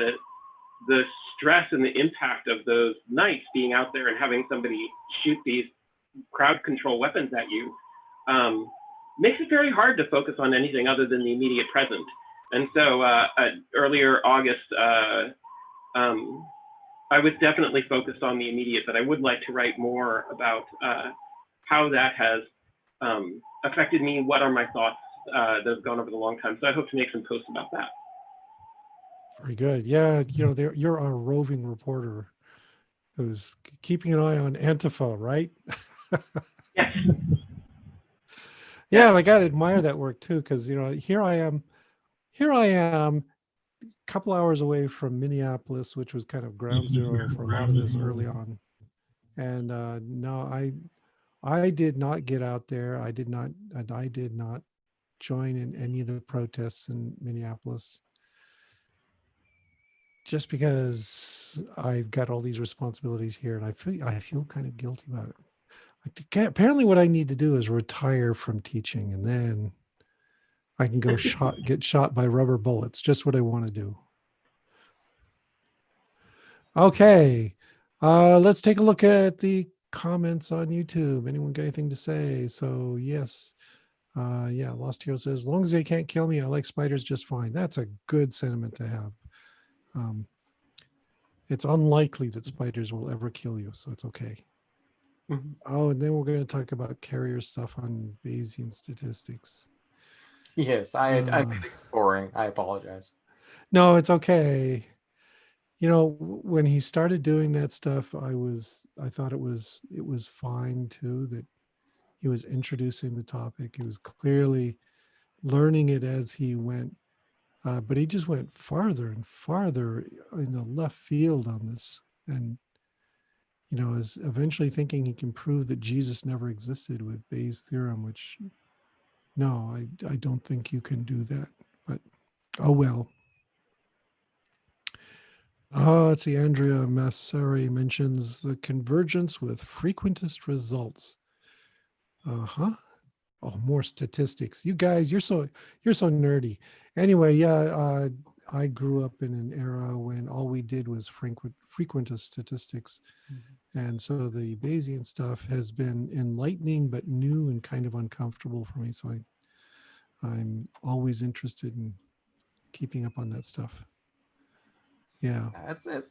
The stress and the impact of those nights being out there and having somebody shoot these crowd control weapons at you makes it very hard to focus on anything other than the immediate present. And so earlier August, I was definitely focused on the immediate, but I would like to write more about how that has affected me. What are my thoughts that have gone over the long time? So I hope to make some posts about that. Very good. Yeah, you're our roving reporter who's keeping an eye on Antifa, right? Yes. Yeah, and I gotta admire that work too, because here I am, a couple hours away from Minneapolis, which was kind of ground zero for a lot of this early on. And no, I did not get out there. I did not join in any of the protests in Minneapolis, just because I've got all these responsibilities here, and I feel kind of guilty about it. Apparently, what I need to do is retire from teaching, and then I can go get shot by rubber bullets. Just what I want to do. Okay, let's take a look at the comments on YouTube. Anyone got anything to say? So yes, yeah, Lost Hero says, as long as they can't kill me, I like spiders just fine. That's a good sentiment to have. It's unlikely that spiders will ever kill you, so it's okay. Mhm. Oh, and then we're going to talk about carrier stuff on Bayesian statistics. Yes, I made it boring. I apologize. No, it's okay. When he started doing that stuff, I thought it was fine too, that he was introducing the topic. He was clearly learning it as he went, but he just went farther and farther in the left field on this, and is eventually thinking he can prove that Jesus never existed with Bayes' theorem, which no, I don't think you can do that, but oh well. Let's see, Andrea Massari mentions the convergence with frequentist results. Oh, more statistics. You guys, you're so nerdy. Anyway, yeah, I grew up in an era when all we did was frequentist statistics. Mm-hmm. And so the Bayesian stuff has been enlightening, but new and kind of uncomfortable for me. So I'm always interested in keeping up on that stuff. Yeah.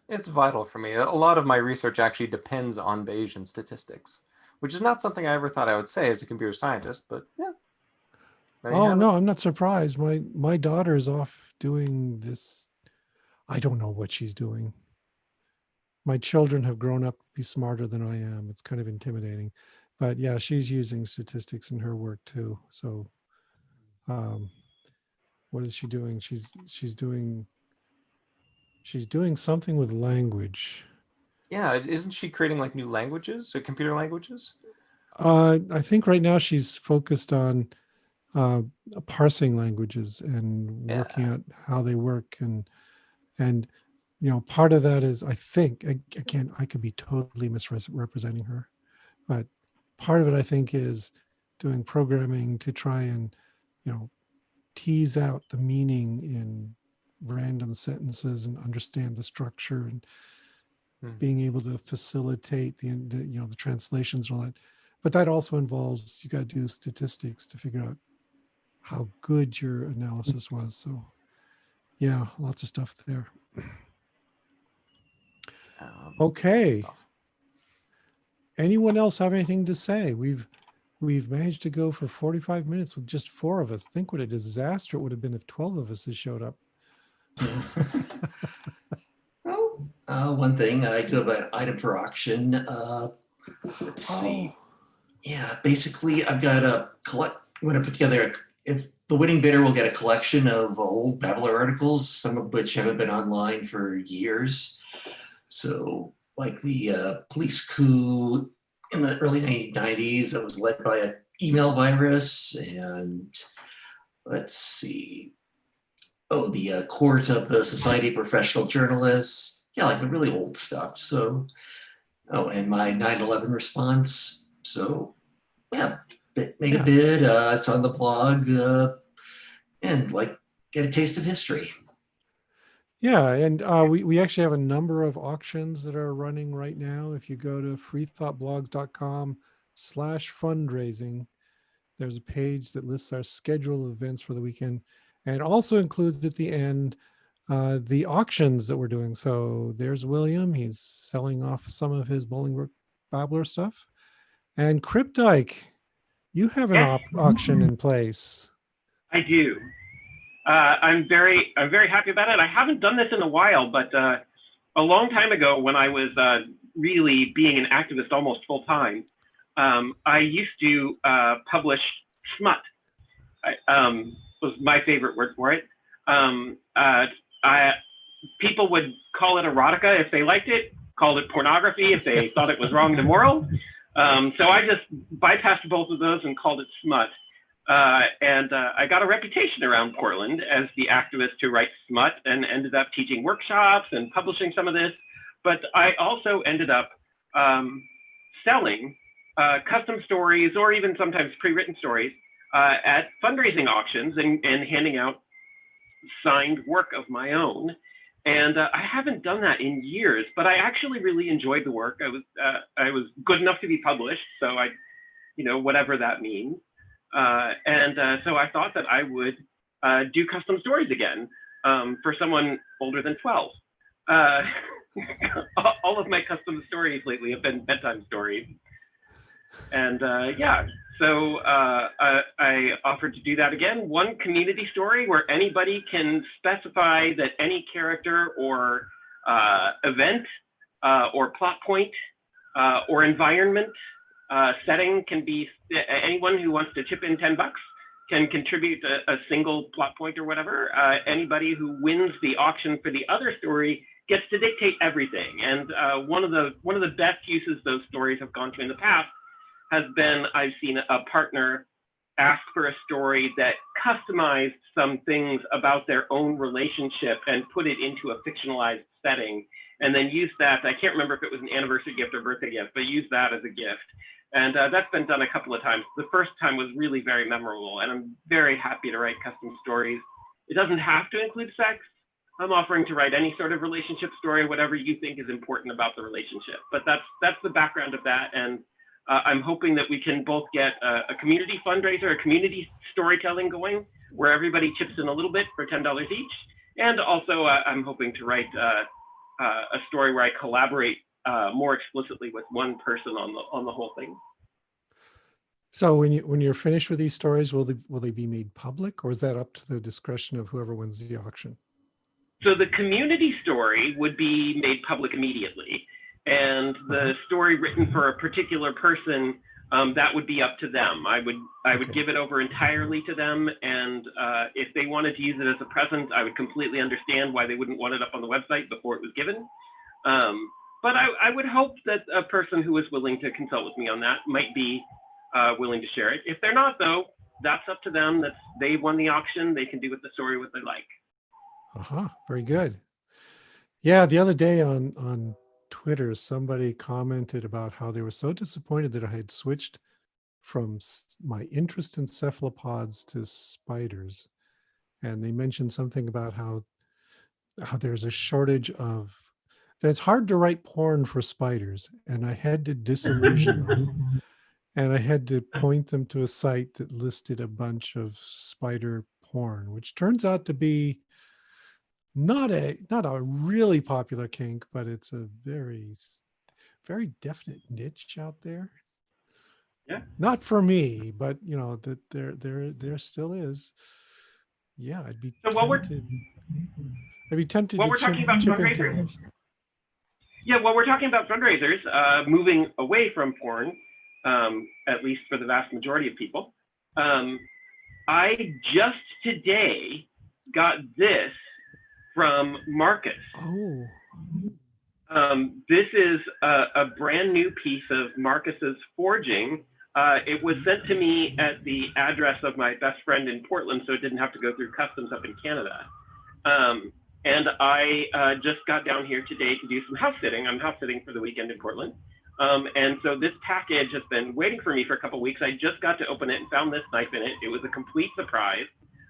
It's vital for me. A lot of my research actually depends on Bayesian statistics, which is not something I ever thought I would say as a computer scientist, but yeah. Oh no, I'm not surprised. My daughter's off doing this. I don't know what she's doing. My children have grown up to be smarter than I am. It's kind of intimidating, but yeah, she's using statistics in her work too. So, what is she doing? She's doing something with language. Yeah, isn't she creating like new languages or computer languages? I think right now she's focused on parsing languages and working out how they work, and part of that is, I think, again, I could be totally misrepresenting her, but part of it, I think, is doing programming to try and tease out the meaning in random sentences and understand the structure, and being able to facilitate the translations and all that. But that also involves, you got to do statistics to figure out how good your analysis was. So yeah, lots of stuff there. Okay. Anyone else have anything to say? We've managed to go for 45 minutes with just 4 of us. Think what a disaster it would have been if 12 of us had showed up. Well, one thing, I do have an item for auction. Let's see. Yeah, basically, I've got I'm going to put together, if the winning bidder will get a collection of old Babbler articles, some of which haven't been online for years. So, like the police coup in the early 1990s that was led by an email virus, and let's see, the Court of the Society of Professional Journalists. Yeah, like the really old stuff. So, and my 9/11 response. So, yeah, make a bid. It's on the blog, and like get a taste of history. Yeah, and we actually have a number of auctions that are running right now. If you go to freethoughtblogs.com/fundraising, there's a page that lists our schedule of events for the weekend, and also includes at the end the auctions that we're doing. So there's William. He's selling off some of his Bolingbrook Babbler stuff. And Cryptike, you have an Yes. auction in place. I do. I'm very happy about it. I haven't done this in a while, but a long time ago, when I was really being an activist almost full time, I used to publish smut. Was my favorite word for it. People would call it erotica if they liked it, called it pornography if they thought it was wrong and immoral. So I just bypassed both of those and called it smut. And I got a reputation around Portland as the activist who writes smut, and ended up teaching workshops and publishing some of this. But I also ended up selling custom stories, or even sometimes pre-written stories, at fundraising auctions, and handing out signed work of my own. And I haven't done that in years, but I actually really enjoyed the work. I was good enough to be published, so whatever that means. So I thought that I would do custom stories again for someone older than 12. All of my custom stories lately have been bedtime stories. And so I offered to do that again. One community story where anybody can specify that any character or event or plot point or environment setting can be, anyone who wants to chip in $10 can contribute a single plot point or whatever. Anybody who wins the auction for the other story gets to dictate everything. And one of the best uses those stories have gone to in the past has been, I've seen a partner ask for a story that customized some things about their own relationship and put it into a fictionalized setting, and then use that. I can't remember if it was an anniversary gift or birthday gift, but use that as a gift. And that's been done a couple of times. The first time was really very memorable, and I'm very happy to write custom stories. It doesn't have to include sex. I'm offering to write any sort of relationship story, whatever you think is important about the relationship. But that's the background of that. And I'm hoping that we can both get a community fundraiser, a community storytelling going, where everybody chips in a little bit for $10 each. And also, I'm hoping to write a story where I collaborate more explicitly with one person on the whole thing. So when you're finished with these stories, will they be made public, or is that up to the discretion of whoever wins the auction? So the community story would be made public immediately, and the story written for a particular person, that would be up to them. I would give it over entirely to them, and if they wanted to use it as a present, I would completely understand why they wouldn't want it up on the website before it was given. But I would hope that a person who is willing to consult with me on that might be willing to share it. If they're not, though, that's up to them. They won the auction. They can do with the story what they like. Very good. Yeah, the other day on Twitter, somebody commented about how they were so disappointed that I had switched from my interest in cephalopods to spiders. And they mentioned something about how there's a shortage of, that it's hard to write porn for spiders. And I had to disillusion them. And I had to point them to a site that listed a bunch of spider porn, which turns out to be not a really popular kink, but it's a very, very definite niche out there. Yeah. Not for me, but that there still is. Yeah, I'd be tempted While to we're talking about chip into fundraisers. those. Yeah, well, we're talking about fundraisers, moving away from porn, at least for the vast majority of people. I just today got this from Marcus. Oh. This is a brand new piece of Marcus's forging. It was sent to me at the address of my best friend in Portland, so it didn't have to go through customs up in Canada. And I just got down here today to do some house sitting. I'm house sitting for the weekend in Portland. And so this package has been waiting for me for a couple of weeks. I just got to open it and found this knife in it. It was a complete surprise.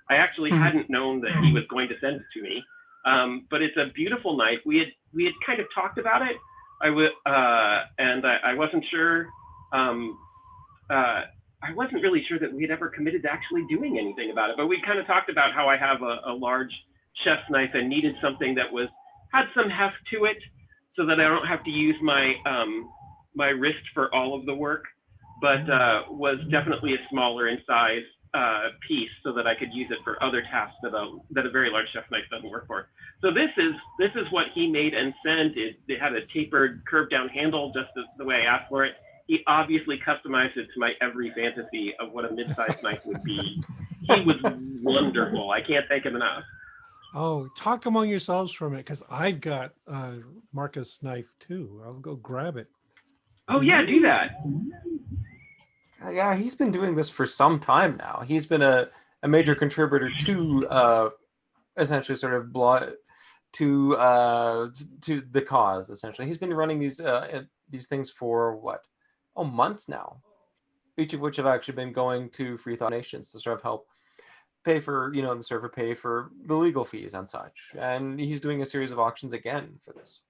I actually hadn't known that he was going to send it to me. But it's a beautiful knife. We had kind of talked about it. I wasn't sure. I wasn't really sure that we had ever committed to actually doing anything about it. But we kind of talked about how I have a large chef's knife and needed something that had some heft to it, so that I don't have to use my my wrist for all of the work, but was definitely a smaller in size piece, so that I could use it for other tasks that a very large chef knife doesn't work for. So this is what he made and sent. It had a tapered, curved down handle, just the way I asked for it. He obviously customized it to my every fantasy of what a mid-sized knife would be. He was wonderful. I can't thank him enough. Oh, talk among yourselves for a minute, because I've got Marcus knife too. I'll go grab it. Oh yeah, do that. Yeah, he's been doing this for some time now. He's been a major contributor to essentially sort of to the cause. Essentially, he's been running these things for what? Oh, months now. Each of which have actually been going to Free Thought Nations to sort of help pay for, the server pay for the legal fees and such. And he's doing a series of auctions again for this.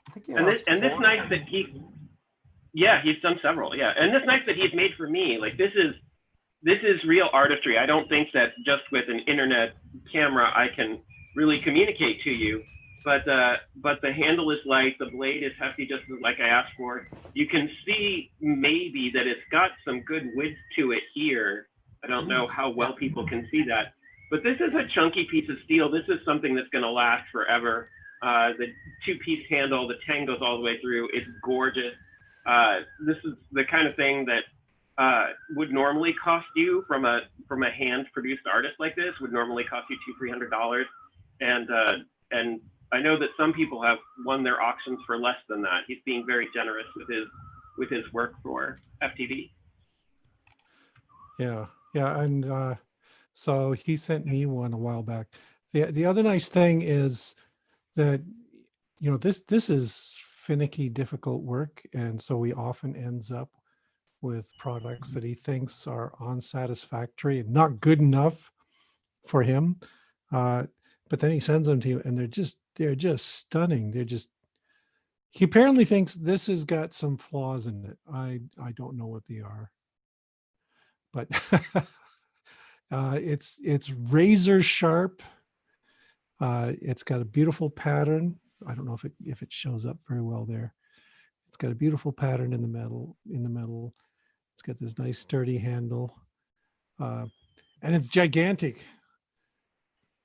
I think this knife that he's done several. Yeah, and this knife that he's made for me, like this is real artistry. I don't think that just with an internet camera I can really communicate to you. But the handle is light, the blade is hefty, just like I asked for. You can see maybe that it's got some good width to it here. I don't know how well people can see that, but this is a chunky piece of steel. This is something that's going to last forever. The two-piece handle, the tang goes all the way through. It's gorgeous. This is the kind of thing that would normally cost you from a hand-produced artist like this would normally cost you $200-300, and I know that some people have won their auctions for less than that. He's being very generous with his work for FTV. Yeah, and so he sent me one a while back. The other nice thing is that this is finicky, difficult work, and so he often ends up with products that he thinks are unsatisfactory and not good enough for him. But then he sends them to you, and they're just stunning. He apparently thinks this has got some flaws in it. I don't know what they are, but it's razor sharp. It's got a beautiful pattern. I don't know if it shows up very well there. It's got a beautiful pattern in the metal. It's got this nice sturdy handle, and it's gigantic.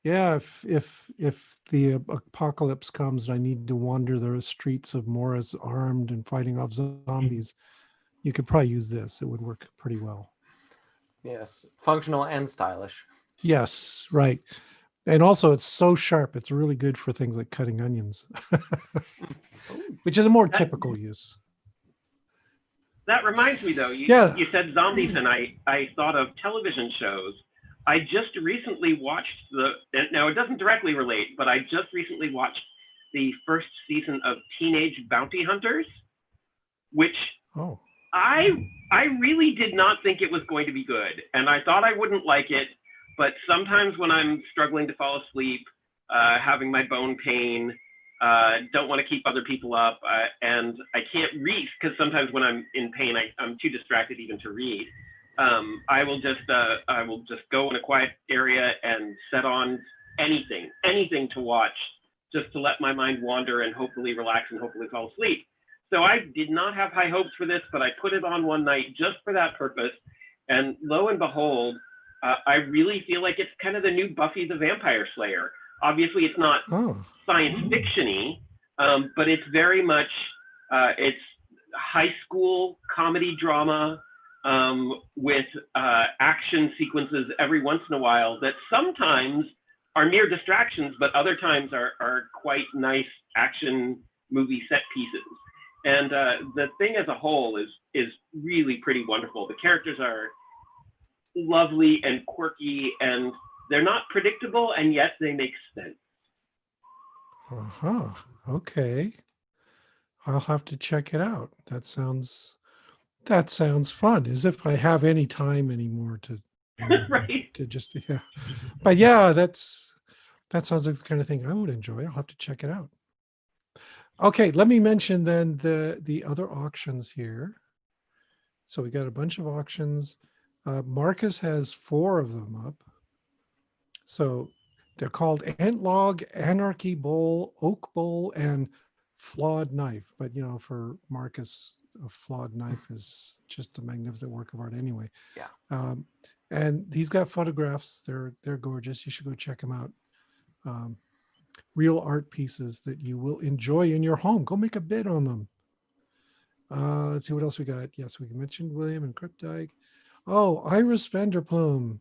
Yeah, if the apocalypse comes and I need to wander the streets of Morris armed and fighting off zombies, you could probably use this. It would work pretty well. Yes, functional and stylish. Yes, right. And also it's so sharp, it's really good for things like cutting onions, which is a more typical use. That reminds me though, you said zombies and I thought of television shows. I just recently watched now it doesn't directly relate, but I just recently watched the first season of Teenage Bounty Hunters, which I really did not think it was going to be good. And I thought I wouldn't like it, but sometimes when I'm struggling to fall asleep, having my bone pain, don't want to keep other people up, and I can't read, because sometimes when I'm in pain, I'm too distracted even to read. I will just go in a quiet area and set on anything to watch, just to let my mind wander and hopefully relax and hopefully fall asleep. So I did not have high hopes for this, but I put it on one night just for that purpose. And lo and behold, I really feel like it's kind of the new Buffy the Vampire Slayer. Obviously, it's not science fiction-y, but it's very much, it's high school comedy drama. with action sequences every once in a while that sometimes are mere distractions, but other times are quite nice action movie set pieces. And the thing as a whole is really pretty wonderful. The characters are lovely and quirky, and they're not predictable, and yet they make sense. Uh-huh. Okay. I'll have to check it out. That sounds fun, as if I have any time anymore to Right? just, yeah. But yeah, that sounds like the kind of thing I would enjoy. I'll have to check it out. Okay, let me mention then the other auctions here. So we got a bunch of auctions. Marcus has 4 of them up. So they're called Antlog, Anarchy Bowl, Oak Bowl, and Flawed Knife. But you know, for Marcus, a flawed knife is just a magnificent work of art anyway. Yeah. And he's got photographs. They're gorgeous. You should go check them out. Real art pieces that you will enjoy in your home. Go make a bid on them. Let's see what else we got. Yes, we mentioned William and Cryptide. Oh, Iris Vanderplume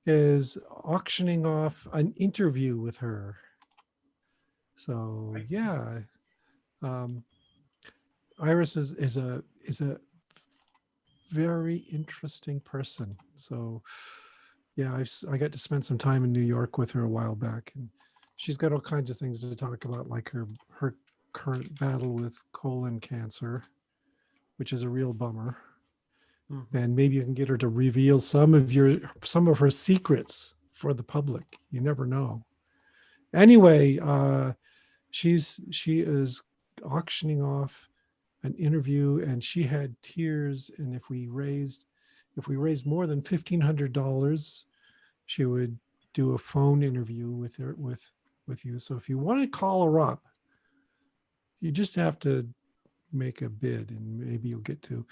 is auctioning off an interview with her. So yeah, Iris is a very interesting person. So yeah, I got to spend some time in New York with her a while back, and she's got all kinds of things to talk about, like her current battle with colon cancer, which is a real bummer. And maybe you can get her to reveal some of her secrets for the public. You never know. Anyway, she is auctioning off an interview, and she had tears. And if we raised more than $1,500, she would do a phone interview with you. So if you want to call her up, you just have to make a bid, and maybe you'll get to.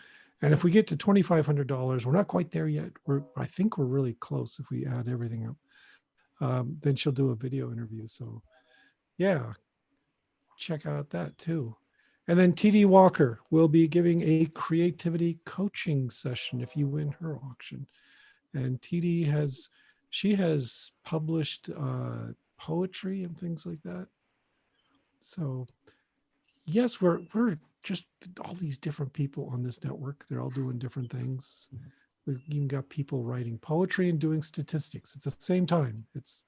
And if we get to $2,500, we're not quite there yet. I think we're really close if we add everything up. Then she'll do a video interview. So yeah, check out that too. And then TD Walker will be giving a creativity coaching session if you win her auction. And TD has published poetry and things like that. So yes, we're just all these different people on this network. They're all doing different things. We've even got people writing poetry and doing statistics at the same time. It's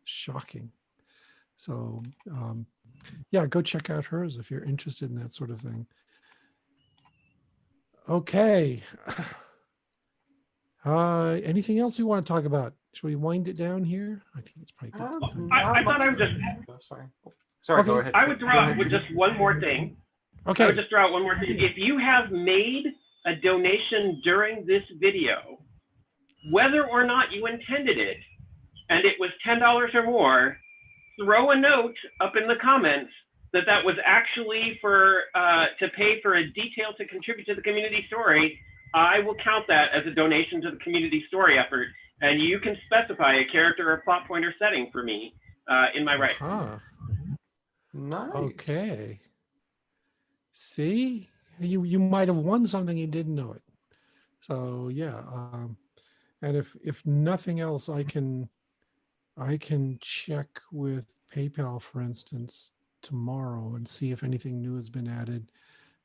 shocking. So yeah, go check out hers if you're interested in that sort of thing. Okay. Anything else you want to talk about? Should we wind it down here? I think it's probably good. I thought I would just. Sorry. Sorry. Okay. Go ahead. I would draw out with just one more thing. Okay. I would just draw out one more thing. If you have made a donation during this video, whether or not you intended it, and it was $10 or more, throw a note up in the comments that was actually for to pay for a detail to contribute to the community story. I will count that as a donation to the community story effort, and you can specify a character or plot point or setting for me in my writing. Nice. Okay. See, you might have won something, you didn't know it. So yeah, and if nothing else, I can check with PayPal, for instance, tomorrow and see if anything new has been added.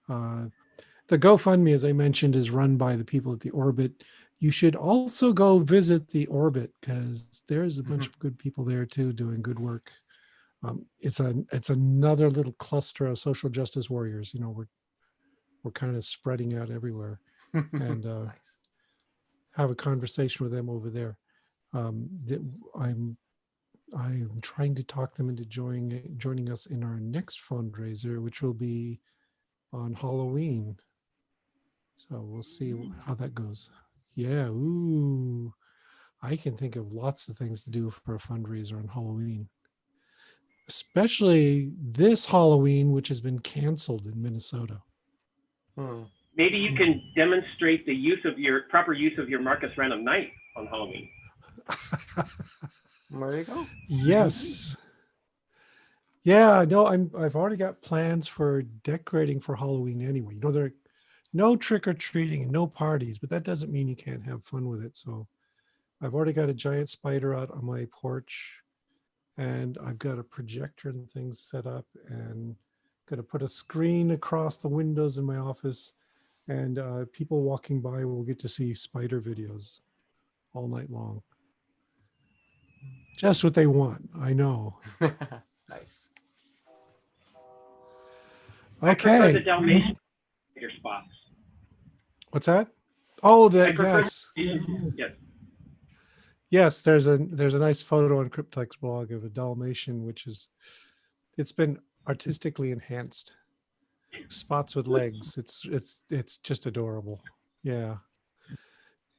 The GoFundMe, as I mentioned, is run by the people at the Orbit. You should also go visit the Orbit, because there's a bunch of good people there too doing good work. It's another little cluster of social justice warriors. You know, we're kind of spreading out everywhere, and Nice. have a conversation with them over there. I'm trying to talk them into joining us in our next fundraiser, which will be on Halloween. So we'll see how that goes. Yeah, ooh, I can think of lots of things to do for a fundraiser on Halloween, especially this Halloween, which has been canceled in Minnesota. Maybe you can demonstrate the proper use of your Marcus Random Knife on Halloween. There you go. Yes. Yeah, no, I've already got plans for decorating for Halloween anyway. You know, no trick or treating and no parties, but that doesn't mean you can't have fun with it. So I've already got a giant spider out on my porch, and I've got a projector and things set up, and going to put a screen across the windows in my office, and people walking by will get to see spider videos all night long. Just what they want, I know. Nice. I prefer the Okay, Dalmatian spider spots. what's that? Oh, I prefer yes. yes. Yes, there's a nice photo on Cryptech's blog of a Dalmatian, which is, it's been artistically enhanced. Spots with legs. It's just adorable. Yeah.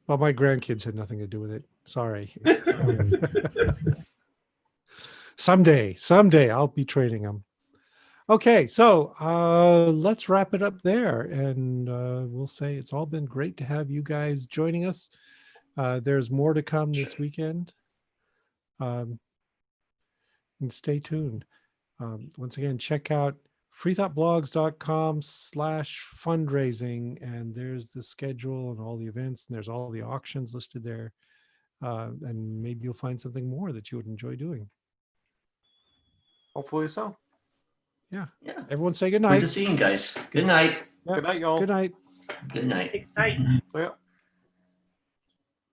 Well, my grandkids had nothing to do with it. Sorry. Someday I'll be training them. Okay, so let's wrap it up there, and we'll say it's all been great to have you guys joining us. There's more to come this weekend. And stay tuned. Once again, check out freethoughtblogs.com/fundraising, and there's the schedule and all the events, and there's all the auctions listed there. And maybe you'll find something more that you would enjoy doing. Hopefully so. Yeah. Yeah. Everyone say good Good night. to see you guys. Good night. Yep. Good night, y'all. Good night. Good night. Ignite. So, yeah.